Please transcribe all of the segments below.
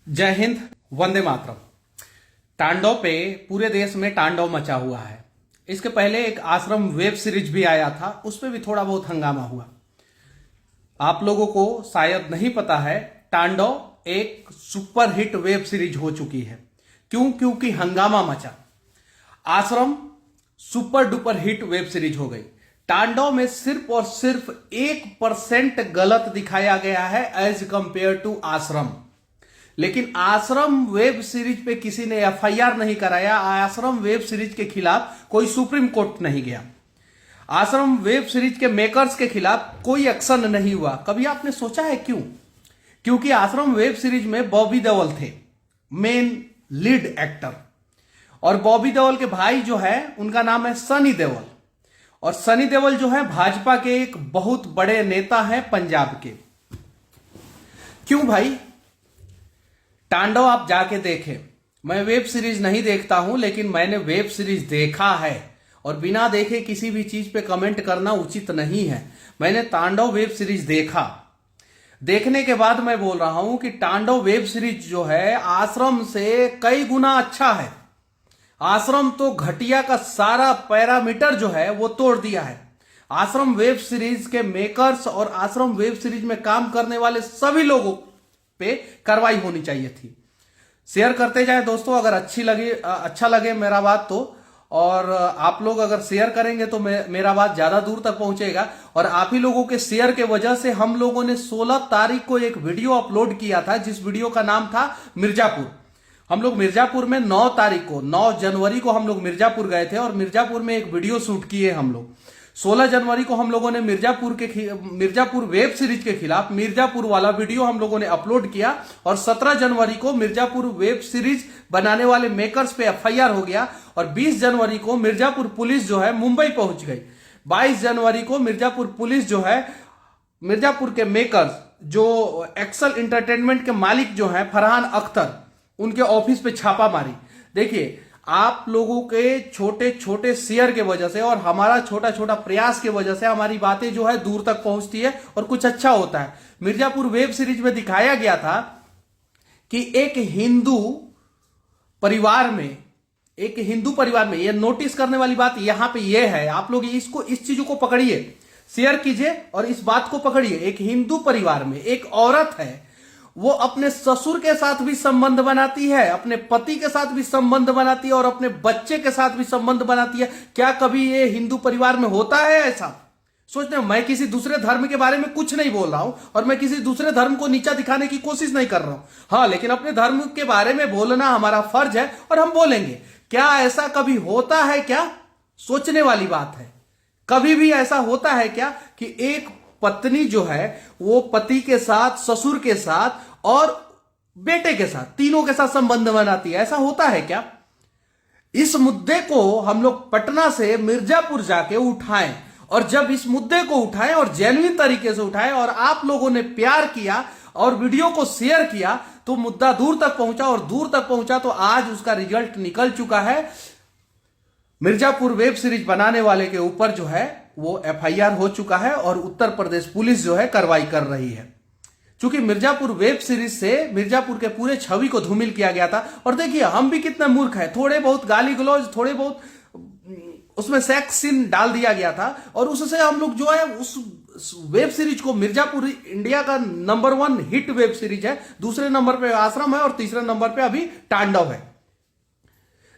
जय हिंद, वंदे मातरम। तांडव पे पूरे देश में तांडव मचा हुआ है। इसके पहले एक आश्रम वेब सीरीज भी आया था, उस पर भी थोड़ा बहुत हंगामा हुआ। आप लोगों को शायद नहीं पता है, तांडव एक सुपरहिट वेब सीरीज हो चुकी है। क्यों? क्योंकि हंगामा मचा। आश्रम super duper hit web series हो गई। तांडव में सिर्फ और सिर्फ 1% गलत दिखाया गया है एज कंपेयर टू आश्रम। लेकिन आश्रम वेब सीरीज पे किसी ने एफआईआर नहीं कराया। आश्रम वेब सीरीज के खिलाफ कोई सुप्रीम कोर्ट नहीं गया। आश्रम वेब सीरीज के मेकर्स के खिलाफ कोई एक्शन नहीं हुआ। कभी आपने सोचा है क्यों? क्योंकि आश्रम वेब सीरीज में बॉबी देओल थे मेन लीड एक्टर, और बॉबी देओल के भाई जो है उनका नाम है सनी देओल। और सनी देओल जो है भाजपा के एक बहुत बड़े नेता हैं पंजाब के। क्यों भाई? तांडव आप जाके देखें। मैं वेब सीरीज नहीं देखता हूं, लेकिन मैंने वेब सीरीज देखा है, और बिना देखे किसी भी चीज पे कमेंट करना उचित नहीं है। मैंने तांडव वेब सीरीज देखा। देखने के बाद मैं बोल रहा हूं कि तांडव वेब सीरीज जो है आश्रम से कई गुना अच्छा है। आश्रम तो घटिया का सारा पैरामीटर जो है वो तोड़ दिया है। आश्रम वेब सीरीज के मेकर्स और आश्रम वेब सीरीज में काम करने वाले सभी लोगों पे कार्रवाई होनी चाहिए थी। शेयर करते जाए दोस्तों, अगर अच्छा लगे मेरा बात तो, और आप लोग अगर शेयर करेंगे तो मेरा बात ज्यादा दूर तक पहुंचेगा। और आप ही लोगों के शेयर के वजह से हम लोगों ने 16 तारीख को एक वीडियो अपलोड किया था, जिस वीडियो का नाम था मिर्जापुर। हम लोग मिर्जापुर में 9 जनवरी को हम लोग मिर्जापुर गए थे, और मिर्जापुर में एक वीडियो शूट किए हम लोग। 16 जनवरी को हम लोगों ने मिर्जापुर वेब सीरीज के खिलाफ मिर्जापुर वाला वीडियो हम लोगों ने अपलोड किया, और 17 जनवरी को मिर्जापुर वेब सीरीज बनाने वाले मेकर्स पे एफआईआर हो गया, और 20 जनवरी को मिर्जापुर पुलिस जो है मुंबई पहुंच गई। 22 जनवरी को मिर्जापुर पुलिस जो है मिर्जापुर के मेकर्स जो एक्सल इंटरटेनमेंट के मालिक जो है फरहान अख्तर, उनके ऑफिस पे छापा मारी। देखिए, आप लोगों के छोटे छोटे शेयर के वजह से और हमारा छोटा छोटा प्रयास के वजह से हमारी बातें जो है दूर तक पहुंचती है और कुछ अच्छा होता है। मिर्जापुर वेब सीरीज में दिखाया गया था कि एक हिंदू परिवार में यह नोटिस करने वाली बात यहां पे यह है, आप लोग इस चीजों को पकड़िए, शेयर कीजिए और इस बात को पकड़िए। एक हिंदू परिवार में एक औरत है, वो अपने ससुर के साथ भी संबंध बनाती है, अपने पति के साथ भी संबंध बनाती है, और अपने बच्चे के साथ भी संबंध बनाती है। क्या कभी ये हिंदू परिवार में होता है ऐसा? सोचते हैं, मैं किसी दूसरे धर्म के बारे में कुछ नहीं बोल रहा हूं, और मैं किसी दूसरे धर्म को नीचा दिखाने की कोशिश नहीं कर रहा हूं। हाँ, लेकिन अपने धर्म के बारे में बोलना हमारा फर्ज है, और हम बोलेंगे। क्या ऐसा कभी होता है क्या? सोचने वाली बात है। कभी भी ऐसा होता है क्या कि एक पत्नी जो है वो पति के साथ, ससुर के साथ और बेटे के साथ, तीनों के साथ संबंध बनाती है? ऐसा होता है क्या? इस मुद्दे को हम लोग पटना से मिर्जापुर जाके उठाएं, और जब इस मुद्दे को उठाएं और जेन्युइन तरीके से उठाएं, और आप लोगों ने प्यार किया और वीडियो को शेयर किया, तो मुद्दा दूर तक पहुंचा, और दूर तक पहुंचा तो आज उसका रिजल्ट निकल चुका है। मिर्जापुर वेब सीरीज बनाने वाले के ऊपर जो है वो एफआईआर हो चुका है, और उत्तर प्रदेश पुलिस जो है कार्रवाई कर रही है। क्योंकि मिर्जापुर वेब सीरीज से मिर्जापुर के पूरे छवि को धूमिल किया गया था। और देखिए, हम भी कितने मूर्ख हैं, थोड़े बहुत गाली गलौज, थोड़े बहुत उसमें सेक्स सीन डाल दिया गया था, और उससे हम लोग जो है उस वेब सीरीज को, मिर्जापुर इंडिया का नंबर 1 हिट वेब सीरीज है, दूसरे नंबर पे आश्रम है, और तीसरे नंबर पे अभी तांडव है।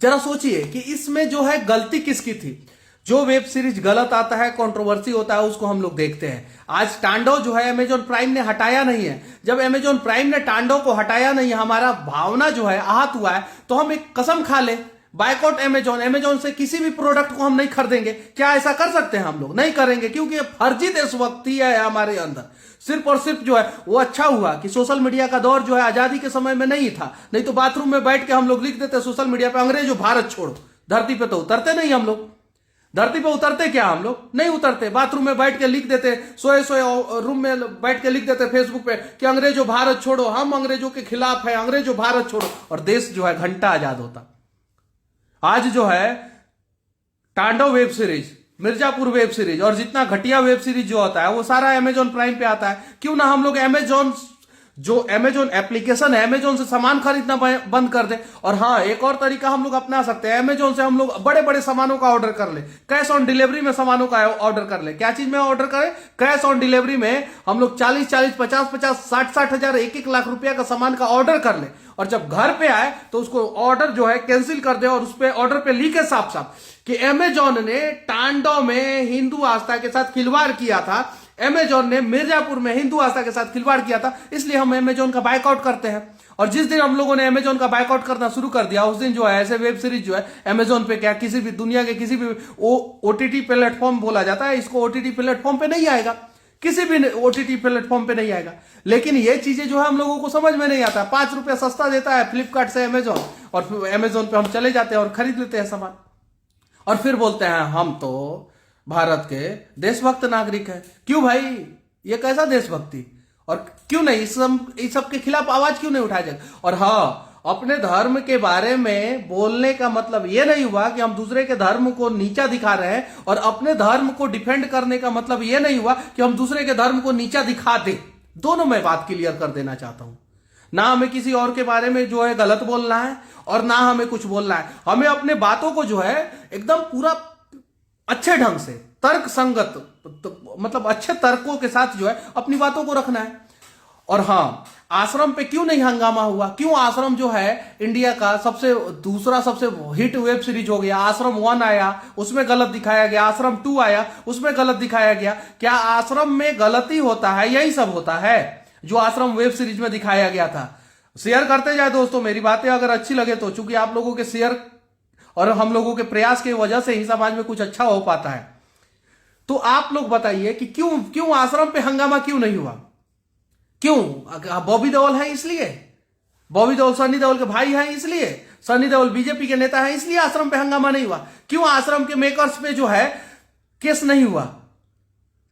जरा सोचिए कि इसमें जो है गलती किसकी थी? जो वेब सीरीज गलत आता है, कंट्रोवर्सी होता है, उसको हम लोग देखते हैं। आज तांडव जो है अमेजॉन प्राइम ने हटाया नहीं है। जब अमेजॉन प्राइम ने तांडव को हटाया नहीं, हमारा भावना जो है आहत हुआ है, तो हम एक कसम खा ले, बायकॉट अमेजॉन से किसी भी प्रोडक्ट को हम नहीं खरीदेंगे। क्या ऐसा कर सकते हैं हम लोग? नहीं करेंगे, क्योंकि फर्जी देशभक्ति है हमारे अंदर। सिर्फ और सिर्फ जो है वो अच्छा हुआ कि सोशल मीडिया का दौर जो है आजादी के समय में नहीं था। नहीं तो बाथरूम में बैठ के हम लोग लिख देते सोशल मीडिया पे, अंग्रेजों भारत छोड़ो। धरती पे तो उतरते नहीं हम लोग। धरती पे उतरते क्या हम लोग? नहीं उतरते। बाथरूम में बैठ के लिख देते, सोए सोए रूम में बैठ के लिख देते फेसबुक पे कि अंग्रेजों भारत छोड़ो, हम अंग्रेजों के खिलाफ है, अंग्रेजों भारत छोड़ो, और देश जो है घंटा आजाद होता। आज जो है तांडव web series, Mirzapur web series और जितना घटिया वेब सीरीज जो होता है वो सारा अमेजॉन प्राइम पे आता है। क्यों ना हम लोग अमेजॉन जो अमेजोन एप्लीकेशन है, अमेजोन से सामान खरीदना बंद कर दे। और हाँ, एक और तरीका हम लोग अपना सकते हैं, अमेजोन से हम लोग बड़े बड़े सामानों का ऑर्डर कर ले, कैश ऑन डिलीवरी में सामानों का ऑर्डर कर ले। क्या चीज में ऑर्डर करें? कैश ऑन डिलीवरी में हम लोग 40-40, 50-50, 60-60 हजार, 1-1 लाख रुपया का सामान का ऑर्डर कर ले, और जब घर पे आए तो उसको ऑर्डर जो है कैंसिल कर दे, और उस पे ऑर्डर पे लिखे साफ साफ कि अमेजोन ने टांडो में हिंदू आस्था के साथ खिलवाड़ किया था, अमेजोन ने मिर्जापुर में हिंदू आस्था के साथ खिलवाड़ किया था, इसलिए हम अमेजोन का बायकआउट करते हैं। और जिस दिन हम लोगों ने अमेजोन का बायकआउट करना शुरू कर दिया, उस दिन जो है ऐसे वेब सीरीज जो है अमेजोन पे, क्या किसी भी दुनिया के किसी भी ओटीटी प्लेटफॉर्म बोला जाता है, इसको ओटीटी प्लेटफॉर्म पे नहीं आएगा, किसी भी ओटीटी प्लेटफॉर्म पे नहीं आएगा। लेकिन ये चीजें जो है हम लोगों को समझ में नहीं आता। 5 रुपया सस्ता देता है फ्लिपकार्ट से अमेजोन, और फिर अमेजोन पे हम चले जाते हैं और खरीद लेते हैं सामान, और फिर बोलते हैं हम तो भारत के देशभक्त नागरिक हैं। क्यों भाई, ये कैसा देशभक्ति? और क्यों नहीं इस सब के खिलाफ आवाज क्यों नहीं उठाया जाएगा? और हाँ, अपने धर्म के बारे में बोलने का मतलब यह नहीं हुआ कि हम दूसरे के धर्म को नीचा दिखा रहे हैं, और अपने धर्म को डिफेंड करने का मतलब यह नहीं हुआ कि हम दूसरे के धर्म को नीचा दिखा दें। दोनों मैं बात क्लियर कर देना चाहता हूं। ना हमें किसी और के बारे में जो है गलत बोलना है, और ना हमें कुछ बोलना है। हमें अपने बातों को जो है एकदम पूरा अच्छे ढंग से, तर्क संगत, मतलब अच्छे तर्कों के साथ जो है अपनी बातों को रखना है। और हाँ, आश्रम पे क्यों नहीं हंगामा हुआ? क्यों आश्रम जो है इंडिया का दूसरा सबसे हिट वेब सीरीज हो गया? आश्रम 1 आया, उसमें गलत दिखाया गया, आश्रम 2 आया, उसमें गलत दिखाया गया। क्या आश्रम में गलती होता है? यही सब होता है जो आश्रम वेब सीरीज में दिखाया गया था। शेयर करते जाए दोस्तों, मेरी बातें अगर अच्छी लगे तो, चूंकि आप लोगों के शेयर और हम लोगों के प्रयास की वजह से ही समाज में कुछ अच्छा हो पाता है। तो आप लोग बताइए कि क्यों आश्रम पे हंगामा क्यों नहीं हुआ? क्यों? बॉबी देओल है इसलिए? बॉबी देओल सनी देओल के भाई हैं इसलिए? सनी देओल बीजेपी के नेता हैं इसलिए आश्रम पे हंगामा नहीं हुआ? क्यों आश्रम के मेकर्स पे जो है केस नहीं हुआ?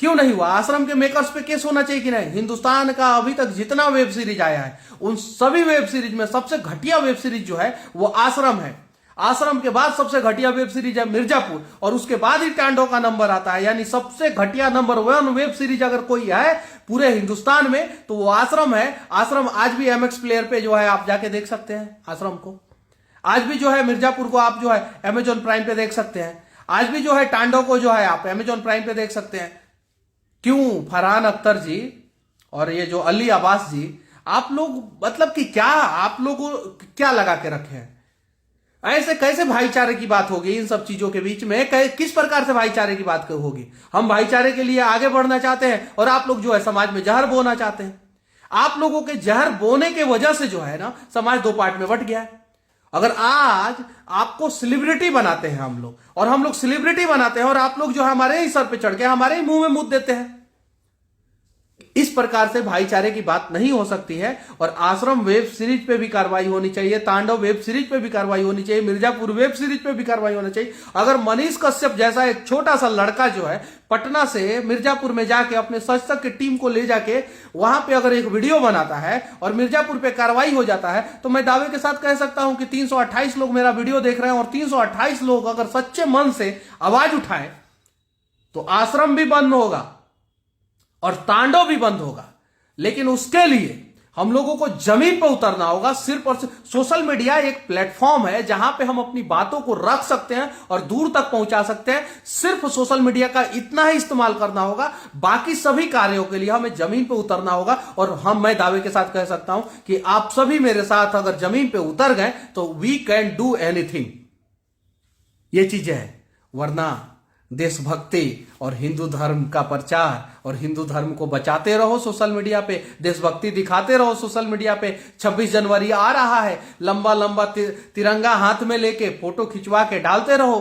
क्यों नहीं हुआ? आश्रम के मेकर्स पे केस होना चाहिए कि नहीं? हिंदुस्तान का अभी तक जितना वेब सीरीज आया है, उन सभी वेब सीरीज में सबसे घटिया वेब सीरीज जो है वो आश्रम है। आश्रम के बाद सबसे घटिया वेब सीरीज है मिर्जापुर, और उसके बाद ही टांडो का नंबर आता है। यानी सबसे घटिया नंबर 1 वेब सीरीज अगर कोई है पूरे हिंदुस्तान में तो वो आश्रम है। आश्रम आज भी एमएक्स प्लेयर पे जो है आप जाके देख सकते हैं आश्रम को। आज भी जो है मिर्जापुर को आप जो है अमेजॉन प्राइम पे देख सकते हैं। आज भी जो है टांडो को जो है आप अमेजॉन प्राइम पे देख सकते हैं। क्यों फरहान अख्तर जी और ये जो अली अब्बास जी, आप लोग मतलब कि क्या आप लोगों क्या लगा के रखे हैं? ऐसे कैसे भाईचारे की बात होगी इन सब चीजों के बीच में? किस प्रकार से भाईचारे की बात होगी? हम भाईचारे के लिए आगे बढ़ना चाहते हैं और आप लोग जो है समाज में जहर बोना चाहते हैं। आप लोगों के जहर बोने के वजह से जो है ना समाज 2 पार्ट में बंट गया है। अगर आज आपको सेलिब्रिटी बनाते हैं हम लोग, और हम लोग सेलिब्रिटी बनाते हैं, और आप लोग जो है हमारे ही सर पे चढ़ के हमारे ही मुंह में मुद्द देते हैं, इस प्रकार से भाईचारे की बात नहीं हो सकती है। और आश्रम वेब सीरीज पे भी कार्रवाई होनी चाहिए, तांडव वेब सीरीज पे भी कार्रवाई होनी चाहिए, मिर्जापुर वेब सीरीज पे भी कार्रवाई होनी चाहिए। अगर मनीष कश्यप जैसा एक छोटा सा लड़का जो है पटना से मिर्जापुर में जाके अपने सशक्त की टीम को ले जाके वहां पे अगर एक वीडियो बनाता है और मिर्जापुर पे कार्रवाई हो जाता है, तो मैं दावे के साथ कह सकता हूं कि 328 लोग मेरा वीडियो देख रहे हैं, और 328 लोग अगर सच्चे मन से आवाज उठाएं तो आश्रम भी बंद होगा और तांडव भी बंद होगा। लेकिन उसके लिए हम लोगों को जमीन पर उतरना होगा। सिर्फ और सिर्फ सोशल मीडिया एक प्लेटफॉर्म है जहां पे हम अपनी बातों को रख सकते हैं और दूर तक पहुंचा सकते हैं। सिर्फ सोशल मीडिया का इतना ही इस्तेमाल करना होगा, बाकी सभी कार्यों के लिए हमें जमीन पे उतरना होगा। और मैं दावे के साथ कह सकता हूं कि आप सभी मेरे साथ अगर जमीन पे उतर गए तो वी कैन डू एनीथिंग। ये चीजें है, वरना देशभक्ति और हिंदू धर्म का प्रचार और हिंदू धर्म को बचाते रहो सोशल मीडिया पे, देशभक्ति दिखाते रहो सोशल मीडिया पे। 26 जनवरी आ रहा है, लंबा लंबा तिरंगा हाथ में लेके फोटो खिंचवा के डालते रहो,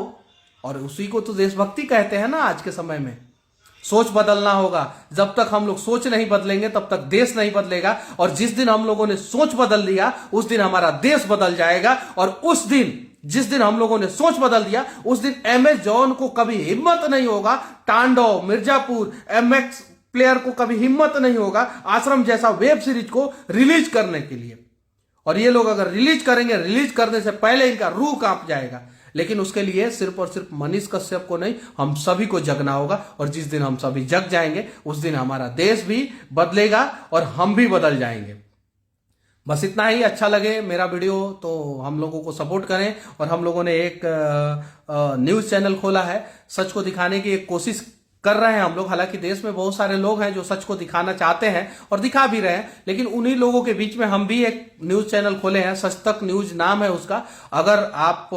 और उसी को तो देशभक्ति कहते हैं ना। आज के समय में सोच बदलना होगा। जब तक हम लोग सोच नहीं बदलेंगे तब तक देश नहीं बदलेगा, और जिस दिन हम लोगों ने सोच बदल दिया उस दिन हमारा देश बदल जाएगा। और उस दिन जिस दिन हम लोगों ने सोच बदल दिया उस दिन अमेजॉन को कभी हिम्मत नहीं होगा, टांडव, मिर्जापुर, एमएक्स प्लेयर को कभी हिम्मत नहीं होगा आश्रम जैसा वेब सीरीज को रिलीज करने के लिए। और ये लोग अगर रिलीज करेंगे, रिलीज करने से पहले इनका रूह कांप जाएगा। लेकिन उसके लिए सिर्फ और सिर्फ मनीष कश्यप को नहीं, हम सभी को जगना होगा। और जिस दिन हम सभी जग जाएंगे उस दिन हमारा देश भी बदलेगा और हम भी बदल जाएंगे। बस इतना ही। अच्छा लगे मेरा वीडियो तो हम लोगों को सपोर्ट करें। और हम लोगों ने एक न्यूज़ चैनल खोला है, सच को दिखाने की एक कोशिश कर रहे हैं हम लोग। हालांकि देश में बहुत सारे लोग हैं जो सच को दिखाना चाहते हैं और दिखा भी रहे हैं, लेकिन उन्हीं लोगों के बीच में हम भी एक न्यूज़ चैनल खोले हैं, सच तक न्यूज़ नाम है उसका। अगर आप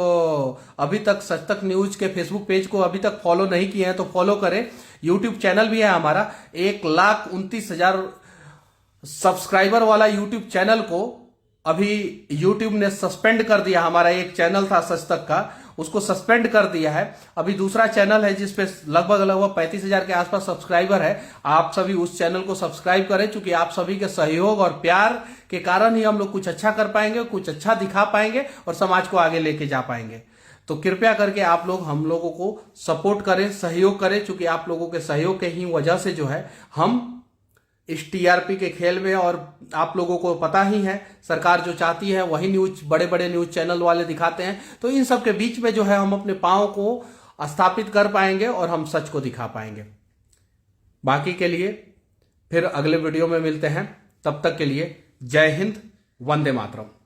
अभी तक सच तक न्यूज़ के फेसबुक पेज को अभी तक फॉलो नहीं किए हैं तो फॉलो करें। यूट्यूब चैनल भी है हमारा। 1,29,000 सब्सक्राइबर वाला यूट्यूब चैनल को अभी यूट्यूब ने सस्पेंड कर दिया। हमारा एक चैनल था सच तक का, उसको सस्पेंड कर दिया है। अभी दूसरा चैनल है जिसपे लगभग 35,000 के आसपास सब्सक्राइबर है। आप सभी उस चैनल को सब्सक्राइब करें, क्योंकि आप सभी के सहयोग और प्यार के कारण ही हम लोग कुछ अच्छा कर पाएंगे, कुछ अच्छा दिखा पाएंगे और समाज को आगे लेके जा पाएंगे। तो कृपया करके आप लोग हम लोगों को सपोर्ट करें, सहयोग करें, क्योंकि आप लोगों के सहयोग के ही वजह से जो है हम इस टीआरपी के खेल में, और आप लोगों को पता ही है सरकार जो चाहती है वही न्यूज बड़े बड़े न्यूज चैनल वाले दिखाते हैं। तो इन सब के बीच में जो है हम अपने पांव को स्थापित कर पाएंगे और हम सच को दिखा पाएंगे। बाकी के लिए फिर अगले वीडियो में मिलते हैं। तब तक के लिए जय हिंद, वंदे मातरम।